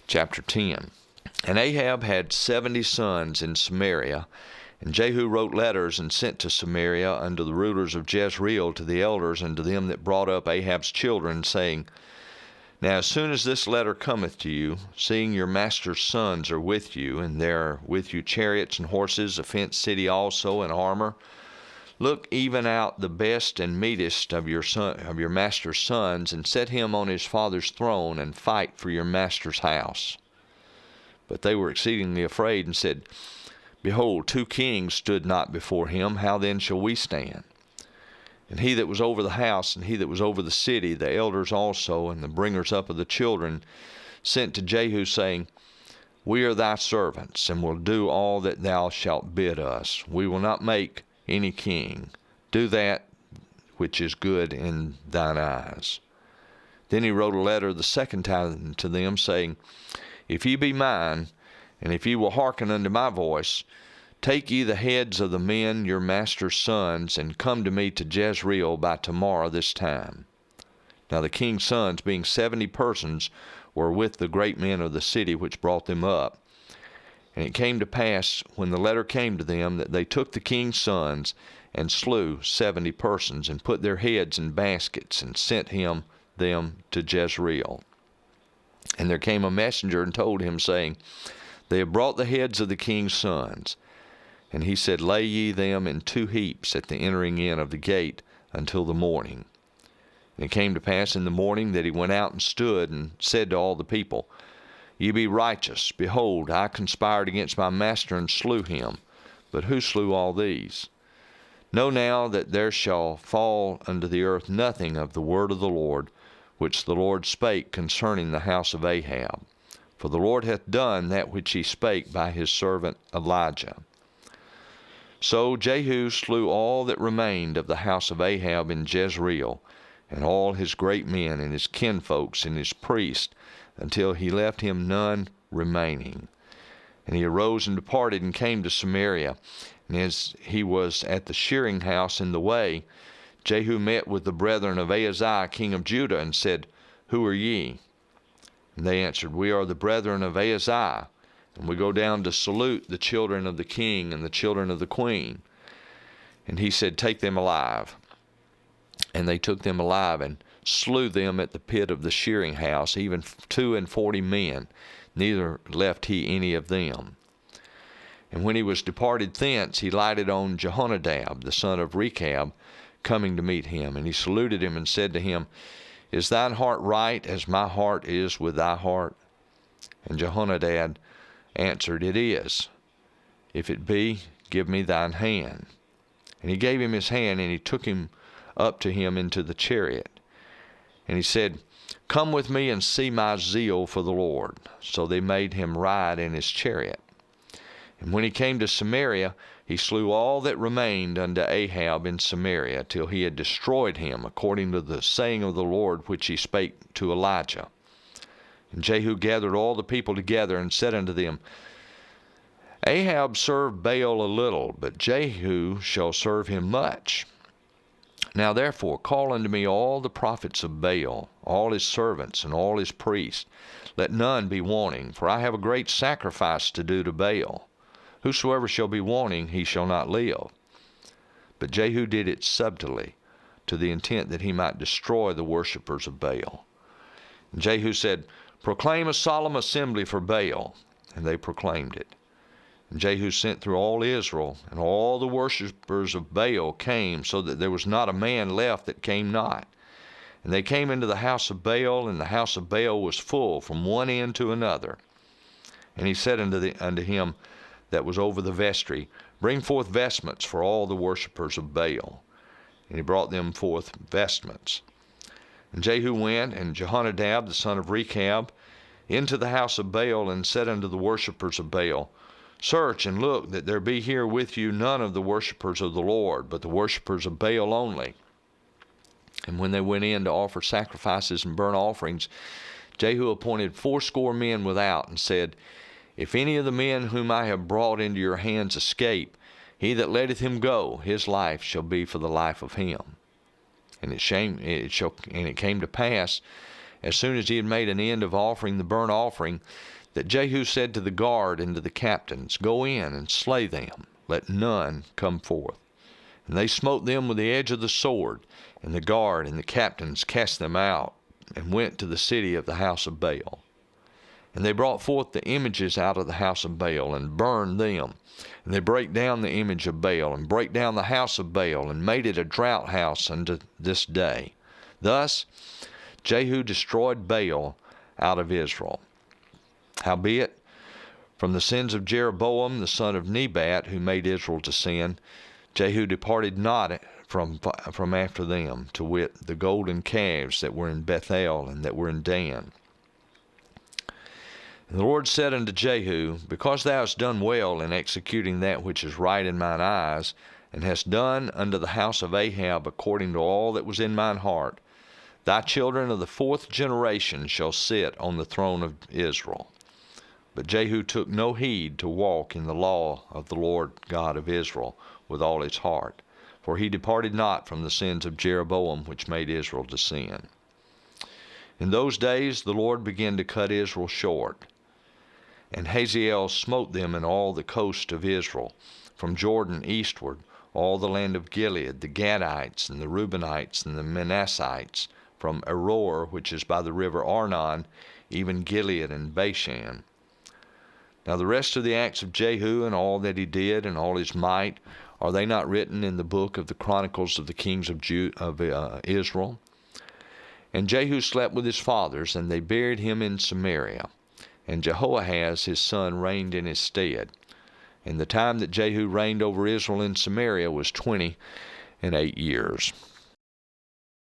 Chapter 10. And Ahab had 70 sons in Samaria, and Jehu wrote letters and sent to Samaria unto the rulers of Jezreel, to the elders, and to them that brought up Ahab's children, saying, Now as soon as this letter cometh to you, seeing your master's sons are with you, and there are with you chariots and horses, a fenced city also, and armor, look even out the best and meetest of your master's sons, and set him on his father's throne, and fight for your master's house. But they were exceedingly afraid, and said, Behold, 2 kings stood not before him, how then shall we stand? And he that was over the house, and he that was over the city, the elders also, and the bringers up of the children, sent to Jehu, saying, We are thy servants, and will do all that thou shalt bid us. We will not make any king. Do that which is good in thine eyes. Then he wrote a letter the second time to them, saying, If ye be mine, and if ye will hearken unto my voice, take ye the heads of the men your master's sons, and come to me to Jezreel by tomorrow this time. Now the king's sons, being 70 persons, were with the great men of the city which brought them up. And it came to pass, when the letter came to them, that they took the king's sons, and slew 70 persons, and put their heads in baskets, and sent them to Jezreel. And there came a messenger and told him, saying, They have brought the heads of the king's sons. And he said, Lay ye them in 2 heaps at the entering in of the gate until the morning. And it came to pass in the morning that he went out and stood, and said to all the people, Ye be righteous. Behold, I conspired against my master, and slew him. But who slew all these? Know now that there shall fall unto the earth nothing of the word of the Lord, which the Lord spake concerning the house of Ahab. For the Lord hath done that which he spake by his servant Elijah. So Jehu slew all that remained of the house of Ahab in Jezreel, and all his great men, and his kinfolks, and his priests, until he left him none remaining. And he arose and departed, and came to Samaria. And as he was at the shearing house in the way, Jehu met with the brethren of Ahaziah king of Judah, and said, Who are ye? And they answered, We are the brethren of Ahaziah, and we go down to salute the children of the king and the children of the queen. And he said, Take them alive. And they took them alive, and slew them at the pit of the shearing house, even 42 men, neither left he any of them. And when he was departed thence, he lighted on Jehonadab, the son of Rechab, coming to meet him. And he saluted him, and said to him, Is thine heart right, as my heart is with thy heart? And Jehonadab answered, It is. If it be, give me thine hand. And he gave him his hand, and he took him up to him into the chariot. And he said, Come with me and see my zeal for the Lord. So they made him ride in his chariot. And when he came to Samaria, he slew all that remained unto Ahab in Samaria, till he had destroyed him, according to the saying of the Lord which he spake to Elijah. And Jehu gathered all the people together, and said unto them, Ahab served Baal a little, but Jehu shall serve him much. Now therefore call unto me all the prophets of Baal, all his servants, and all his priests. Let none be wanting, for I have a great sacrifice to do to Baal. Whosoever shall be wanting, he shall not live. But Jehu did it subtilly, to the intent that he might destroy the worshippers of Baal. And Jehu said, Proclaim a solemn assembly for Baal. And they proclaimed it. And Jehu sent through all Israel, and all the worshippers of Baal came, so that there was not a man left that came not. And they came into the house of Baal, and the house of Baal was full from one end to another. And he said unto him that was over the vestry, Bring forth vestments for all the worshippers of Baal. And he brought them forth vestments. And Jehu went, and Jehonadab the son of Rechab, into the house of Baal, and said unto the worshippers of Baal, Search and look that there be here with you none of the worshippers of the Lord, but the worshippers of Baal only. And when they went in to offer sacrifices and burnt offerings, Jehu appointed 80 men without, and said, If any of the men whom I have brought into your hands escape, he that letteth him go, his life shall be for the life of him. And it came to pass, as soon as he had made an end of offering the burnt offering, that Jehu said to the guard and to the captains, "Go in and slay them, let none come forth." And they smote them with the edge of the sword, and the guard and the captains cast them out, and went to the city of the house of Baal. And they brought forth the images out of the house of Baal, and burned them. And they brake down the image of Baal, and brake down the house of Baal, and made it a draught house unto this day. Thus Jehu destroyed Baal out of Israel. Howbeit, from the sins of Jeroboam the son of Nebat, who made Israel to sin, Jehu departed not from after them, to wit, the golden calves that were in Bethel and that were in Dan. And the Lord said unto Jehu, Because thou hast done well in executing that which is right in mine eyes, and hast done unto the house of Ahab according to all that was in mine heart, thy children of the 4th generation shall sit on the throne of Israel. But Jehu took no heed to walk in the law of the Lord God of Israel with all his heart, for he departed not from the sins of Jeroboam, which made Israel to sin. In those days the Lord began to cut Israel short, and Hazael smote them in all the coast of Israel, from Jordan eastward, all the land of Gilead, the Gadites, and the Reubenites, and the Manassites, from Aror, which is by the river Arnon, even Gilead and Bashan. Now the rest of the acts of Jehu, and all that he did, and all his might, are they not written in the book of the Chronicles of the kings of Israel? And Jehu slept with his fathers, and they buried him in Samaria. And Jehoahaz his son reigned in his stead. And the time that Jehu reigned over Israel in Samaria was 28 years.